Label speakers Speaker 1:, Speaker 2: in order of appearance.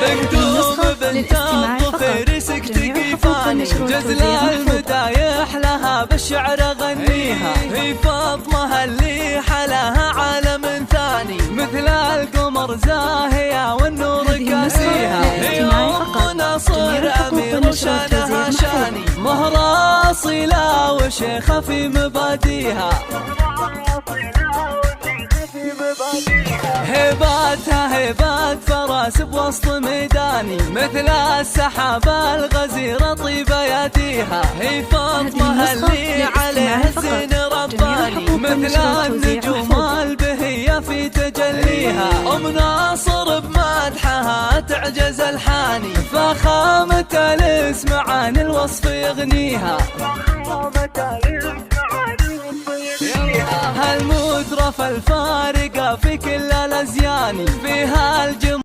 Speaker 1: بنتوم بنت الظفير سكتك فاني جزل المدايح لها بالشعر غنيها، هي فاطمة اللي حلاها عالم ثاني مثل القمر زاهية والنور كاسيها، هي أم ناصر أمير وشانها شاني مهرة أصيلة وشيخة في مباديها، هباتها هبات فرس بوسط ميداني مثل السحاب الغزيرة طيب يديها، هي فاطمة اللي عليها الزين رباني مثل النجوم البهية في تجليها، أم ناصر بمدحها تعجز الحاني فخامة الاسم عن الوصف يغنيها، هالمترف الفارقة في كل الأزيان فيها الجمال